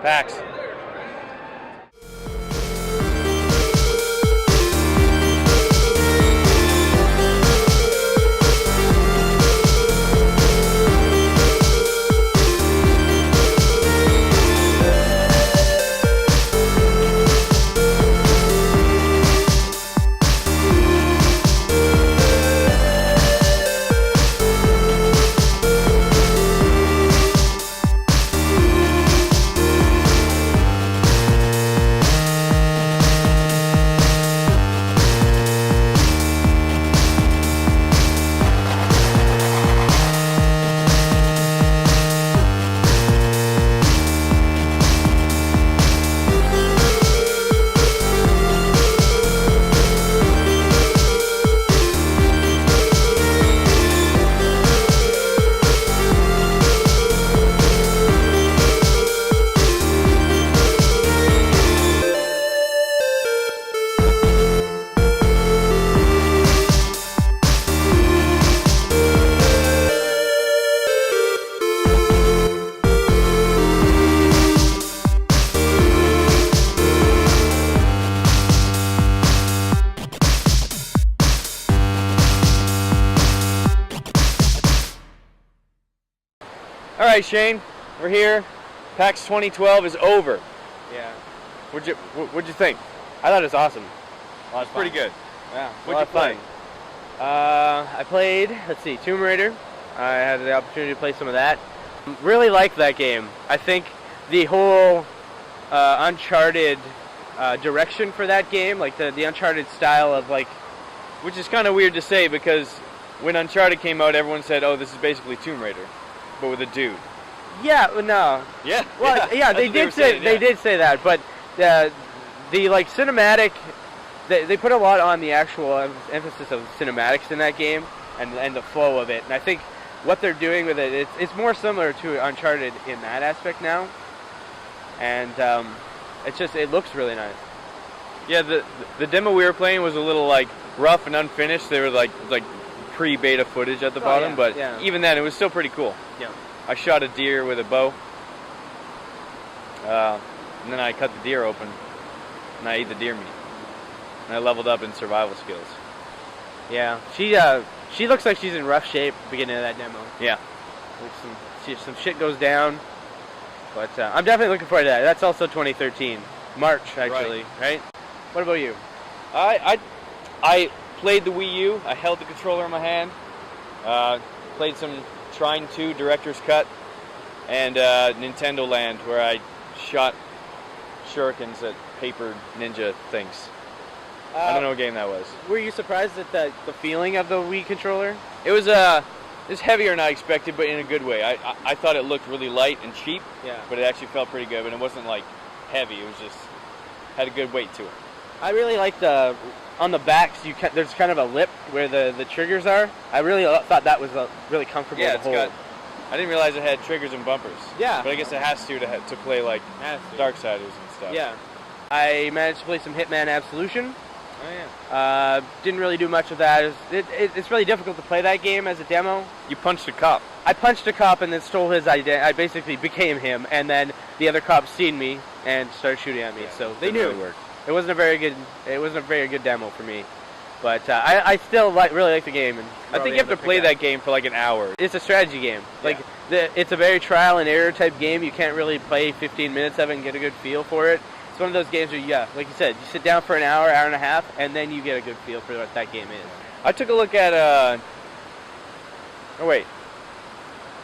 PAX. All right, Shane, we're here. PAX 2012 is over. Yeah. What'd you think? I thought it was awesome. A lot of fun. Pretty good. Yeah. What'd you play? I played, let's see, Tomb Raider. I had the opportunity to play some of that. Really liked that game. I think the whole Uncharted direction for that game, like the Uncharted style of like, Which is kind of weird to say because when Uncharted came out, everyone said, "Oh, this is basically Tomb Raider, but with a dude." Yeah, no. Yeah. Well, yeah, they did say that, but the like cinematic, they put a lot on the actual emphasis of cinematics in that game and the flow of it. And I think what they're doing with it, it's more similar to Uncharted in that aspect now. And it looks really nice. Yeah, the demo we were playing was a little like rough and unfinished. They were like pre-beta footage at the bottom, yeah, but yeah. even then, it was still pretty cool. Yeah. I shot a deer with a bow, and then I cut the deer open, and I ate the deer meat, and I leveled up in survival skills. Yeah, she looks like she's in rough shape at the beginning of that demo. Yeah. Like some shit goes down, but I'm definitely looking forward to that. That's also 2013, March actually, right? What about you? I played the Wii U. I held the controller in my hand. Played some Trine 2 Director's Cut and Nintendo Land, where I shot shurikens at paper ninja things. I don't know what game that was. Were you surprised at the feeling of the Wii controller? It was heavier than I expected, but in a good way. I thought it looked really light and cheap, Yeah. but it actually felt pretty good. And it wasn't like heavy. It was just had a good weight to it. I really like on the backs. There's kind of a lip where the triggers are. I really thought that was really comfortable to hold. I didn't realize it had triggers and bumpers. Yeah. But I guess it has to play like Darksiders and stuff. Yeah. I managed to play some Hitman Absolution. Oh yeah. Didn't really do much of that. It's really difficult to play that game as a demo. You punched a cop. I punched a cop and then stole his identity. I basically became him, and then the other cops seen me and started shooting at me. Yeah, so they knew. Really worked. It wasn't a very good demo for me, but I still really like the game. And I think you have to play that game for like an hour. It's a strategy game. Like it's a very trial and error type game. You can't really play 15 minutes of it and get a good feel for it. It's one of those games where, like you said, you sit down for an hour and a half, and then you get a good feel for what that game is. I took a look at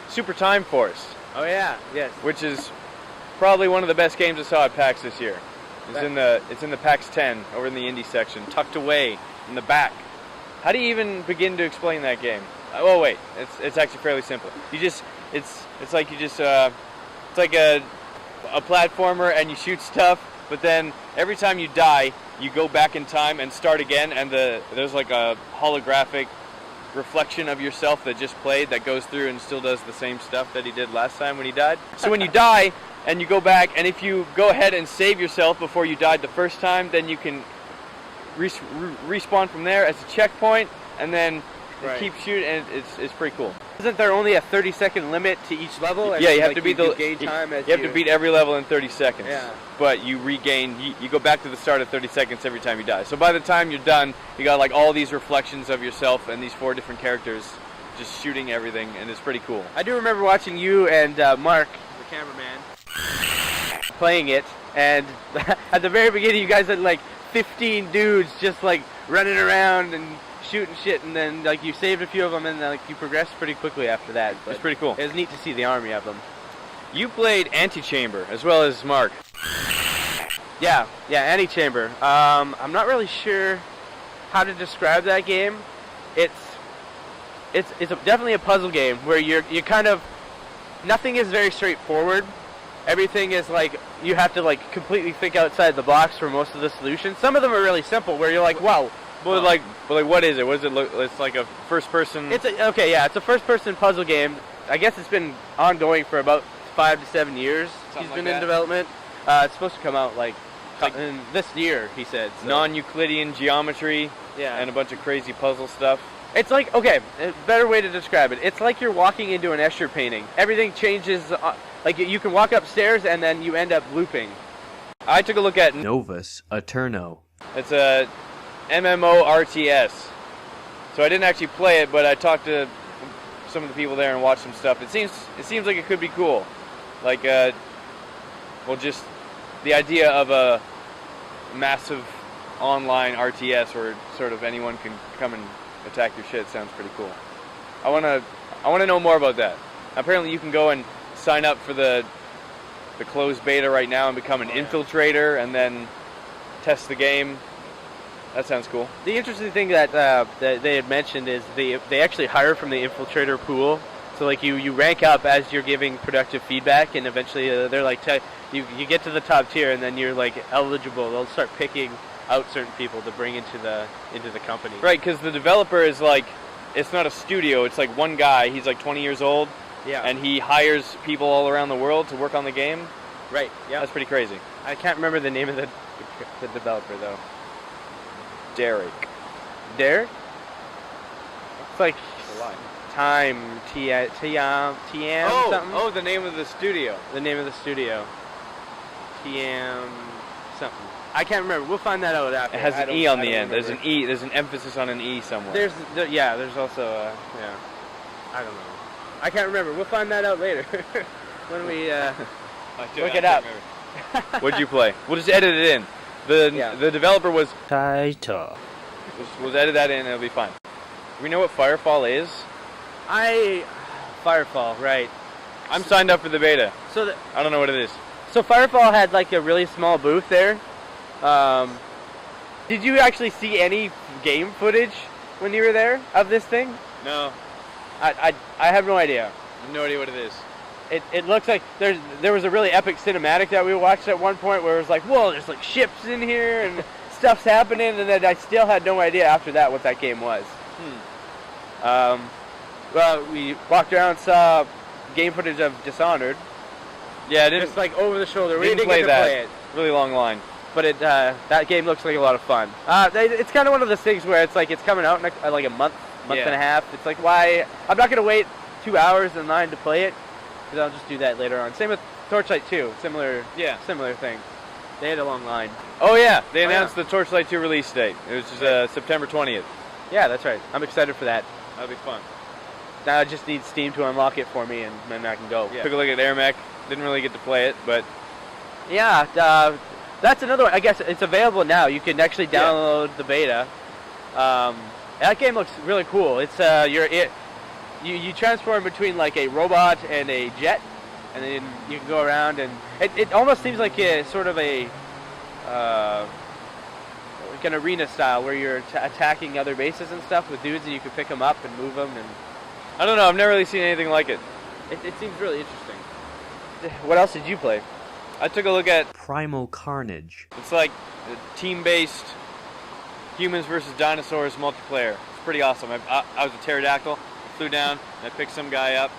Super Time Force. Oh yeah, yes. Which is probably one of the best games I saw at PAX this year. It's in the PAX 10 over in the indie section, tucked away in the back. How do you even begin to explain that game? Oh wait, it's actually fairly simple. It's like a platformer and you shoot stuff, but then every time you die, you go back in time and start again, and there's like a holographic reflection of yourself that just played that goes through and still does the same stuff that he did last time when he died. So when you die and you go back, and if you go ahead and save yourself before you died the first time, then you can respawn from there as a checkpoint, and then keep shooting, and it's pretty cool. Isn't there only a 30-second limit to each level? And yeah, you have to beat you gain time as you have to beat every level in 30 seconds. Yeah. But you regain, you go back to the start at 30 seconds every time you die. So by the time you're done, you got like all these reflections of yourself and these 4 different characters just shooting everything, and it's pretty cool. I do remember watching you and Mark, the cameraman, playing it, and at the very beginning you guys had like 15 dudes just like running around and shooting shit, and then like you saved a few of them, and then like you progressed pretty quickly after that. But it's pretty cool. It was neat to see the army of them. You played Antechamber as well as Mark. Yeah, Antechamber. I'm not really sure how to describe that game. It's definitely a puzzle game where you kind of, nothing is very straightforward. Everything is like, you have to like completely think outside the box for most of the solutions. Some of them are really simple where you're like, wow. But like what is it? What does it look? It's like a first-person. It's a first-person puzzle game. I guess it's been ongoing for about 5 to 7 years. Something He's been like in that. development. It's supposed to come out like in this year, he said. So. Non-Euclidean geometry. Yeah. And a bunch of crazy puzzle stuff. It's like, okay, a better way to describe it. It's like you're walking into an Escher painting. Everything changes. Like you can walk upstairs and then you end up looping. I took a look at Novus Aeterno. It's a MMO RTS. So I didn't actually play it, but I talked to some of the people there and watched some stuff. It seems like it could be cool. Like just the idea of a massive online RTS where sort of anyone can come and attack your shit sounds pretty cool. I want to know more about that. Apparently you can go and sign up for the closed beta right now and become an infiltrator and then test the game. That sounds cool. The interesting thing that they had mentioned is they actually hire from the infiltrator pool. So like you rank up as you're giving productive feedback, and eventually they're like you get to the top tier, and then you're like eligible. They'll start picking out certain people to bring into the company. Right, because the developer is like, it's not a studio. It's like one guy. He's like 20 years old. Yeah. And he hires people all around the world to work on the game. Right. Yeah. That's pretty crazy. I can't remember the name of the developer though. Derek. It's like Time TM something. Oh, the name of the studio. The name of the studio. TM something. I can't remember. We'll find that out after. It has an E on the end. There's an E. There's an emphasis on an E somewhere. There's also a I don't know. I can't remember. We'll find that out later when we look it up. What'd you play? We'll just edit it in. The developer was Taita. We'll edit that in and it'll be fine. Do we know what Firefall is? Firefall, right. I'm signed up for the beta. So I don't know what it is. So Firefall had like a really small booth there. Did you actually see any game footage when you were there of this thing? No. I have no idea. I have no idea what it is. It looks like there was a really epic cinematic that we watched at one point where it was like, whoa, there's like ships in here and stuff's happening, and then I still had no idea after that what that game was. Well, we walked around, saw game footage of Dishonored. Yeah, I didn't. Just like over the shoulder. We didn't play that. Play it. Really long line. But that game looks like a lot of fun. It's kind of one of those things where it's like it's coming out in like a month and a half. It's like, why? I'm not going to wait 2 hours in line to play it, because I'll just do that later on. Same with Torchlight 2. Similar thing. They had a long line. Oh yeah, they announced the Torchlight 2 release date. It was just, September 20th. Yeah, that's right. I'm excited for that. That'll be fun. Now I just need Steam to unlock it for me, and then I can go. Yeah. Took a look at Airmech. Didn't really get to play it, but yeah, that's another one. I guess it's available now. You can actually download the beta. That game looks really cool. It's you transform between like a robot and a jet, and then you can go around, and it almost seems like a sort of a like an arena style where you're attacking other bases and stuff with dudes, and you can pick them up and move them. And I don't know. I've never really seen anything like it. It seems really interesting. What else did you play? I took a look at Primal Carnage. It's like team-based humans versus dinosaurs multiplayer. It's pretty awesome. I was a pterodactyl. I flew down and I picked some guy up.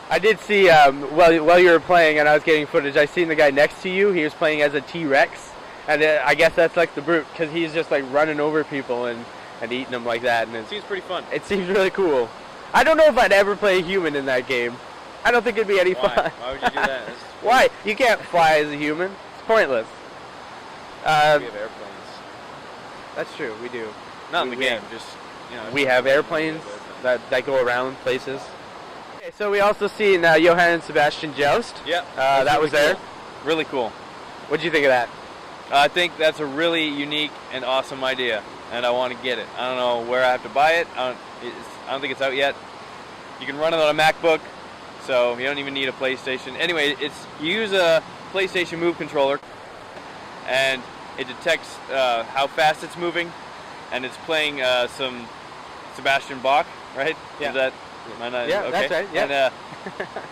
I did see while you were playing and I was getting footage. I seen the guy next to you. He was playing as a T-Rex, and I guess that's like the brute because he's just like running over people and eating them like that. And It seems pretty fun. It seems really cool. I don't know if I'd ever play a human in that game. I don't think it'd be any fun. Why would you do that? Why? You can't fly as a human. It's pointless. We have airplanes. That's true. We do. Not in the game. Just we have airplanes that go around places. Okay, so we also seen Johann and Sebastian joust. Yeah. That was there. Cool. Really cool. What'd you think of that? I think that's a really unique and awesome idea, and I want to get it. I don't know where I have to buy it. I don't think it's out yet. You can run it on a MacBook, so you don't even need a PlayStation. Anyway, you use a PlayStation Move controller, and it detects how fast it's moving, and it's playing some Sebastian Bach, right? Yeah. Is that? Am I not, Yeah, okay. that's right. Yeah. And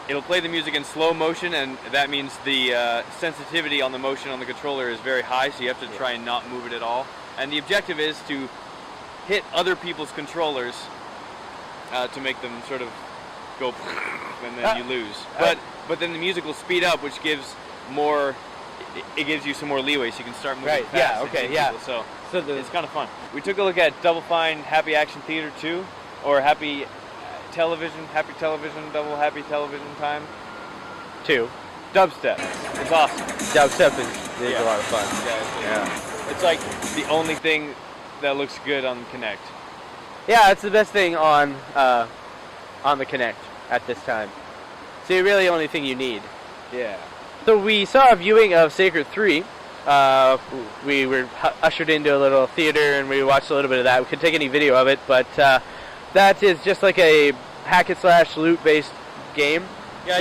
it'll play the music in slow motion, and that means the sensitivity on the motion on the controller is very high, so you have to try and not move it at all. And the objective is to hit other people's controllers to make them sort of go, and then you lose. But then the music will speed up, which gives more. It gives you some more leeway, so you can start moving fast. Yeah. and Okay. hit Yeah. people. So it's kind of fun. We took a look at Double Fine Happy Action Theater 2, or Happy Television, Double Happy Television Time 2. Dubstep. It's awesome. Dubstep is a lot of fun. Yeah. It's like the only thing that looks good on Kinect. Yeah, it's the best thing on the Kinect at this time. It's the really only thing you need. Yeah. So we saw a viewing of Sacred 3. We were ushered into a little theater and we watched a little bit of that. We couldn't take any video of it, but that is just like a hack and slash loot based game. Yeah,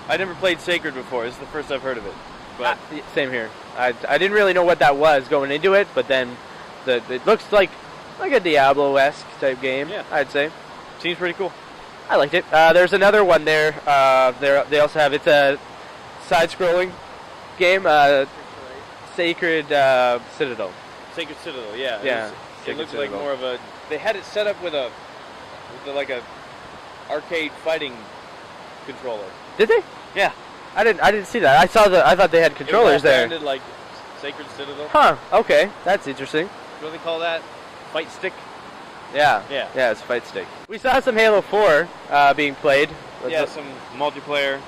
I never played Sacred before. This is the first I've heard of it. But same here. I didn't really know what that was going into it, but then it looks like a Diablo-esque type game. Yeah. I'd say. Seems pretty cool. I liked it. There's another one there. They also have, it's a side-scrolling game, Sacred Citadel. Sacred Citadel, yeah. Yeah. It looks like more of a. They had it set up with like a arcade fighting controller. Did they? Yeah. I didn't see that. I thought they had controllers there. It was like Sacred Citadel. Huh. Okay. That's interesting. What do they call that? Fight stick. Yeah. Yeah. Yeah. It's a fight stick. We saw some Halo 4 being played. Yeah. Some multiplayer.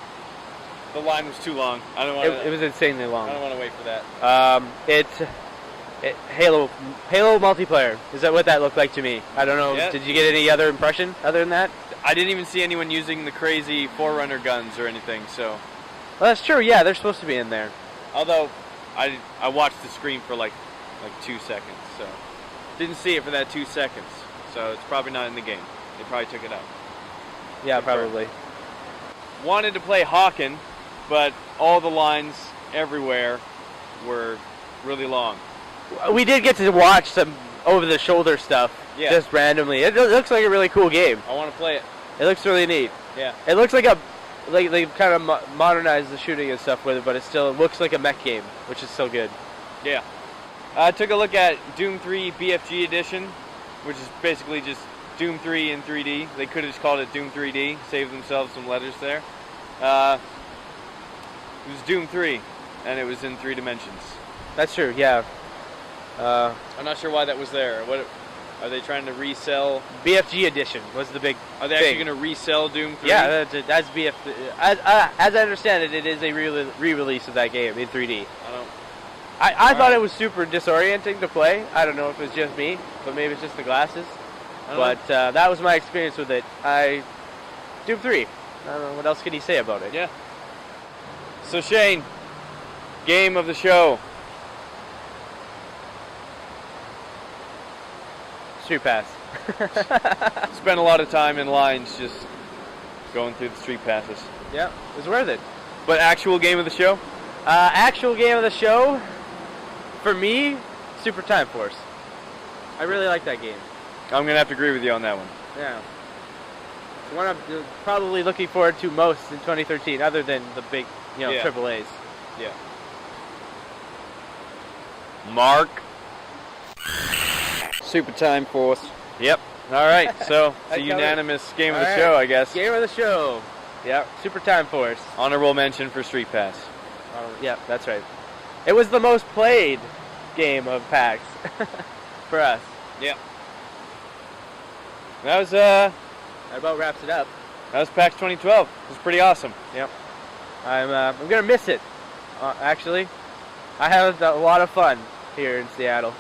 The line was too long. I don't want. It was insanely long. I don't want to wait for that. Halo multiplayer. Is that what that looked like to me? I don't know. Yeah. Did you get any other impression other than that? I didn't even see anyone using the crazy Forerunner guns or anything. So. Well, that's true. Yeah, they're supposed to be in there. Although, I watched the screen for like 2 seconds, so didn't see it for that 2 seconds. So it's probably not in the game. They probably took it out. Yeah, probably. Wanted to play Hawken, but all the lines everywhere were really long. We did get to watch some over-the-shoulder stuff, just randomly. It looks like a really cool game. I want to play it. It looks really neat. Yeah. It looks like they kind of modernized the shooting and stuff with it, but it still looks like a mech game, which is so good. Yeah. I took a look at Doom 3 BFG Edition, which is basically just Doom 3 in 3D. They could have just called it Doom 3D, saved themselves some letters there. It was Doom 3, and it was in 3 dimensions. That's true, yeah. I'm not sure why that was there. What are they trying to resell? BFG Edition was the big Are they actually going to resell Doom 3? Yeah, that's BFG. As I understand it, it is a re-release of that game in 3D. I thought it was super disorienting to play. I don't know if it was just me, but maybe it's just the glasses. But that was my experience with it. Doom 3. I don't know, what else can you say about it? Yeah. So Shane, game of the show. Street Pass. Spent a lot of time in lines just going through the street passes. Yeah, it was worth it. But actual game of the show? Actual game of the show, for me, Super Time Force. I really like that game. I'm going to have to agree with you on that one. Yeah. It's one I'm probably looking forward to most in 2013, other than the big, Triple A's. Yeah. Mark. Super Time Force. Yep. All right. So it's a unanimous game of the show, I guess. Game of the show. Yep. Super Time Force. Honorable mention for Street Pass. Yeah, that's right. It was the most played game of PAX for us. Yeah. That was That about wraps it up. That was PAX 2012. It was pretty awesome. Yep. I'm gonna miss it. Actually, I had a lot of fun here in Seattle.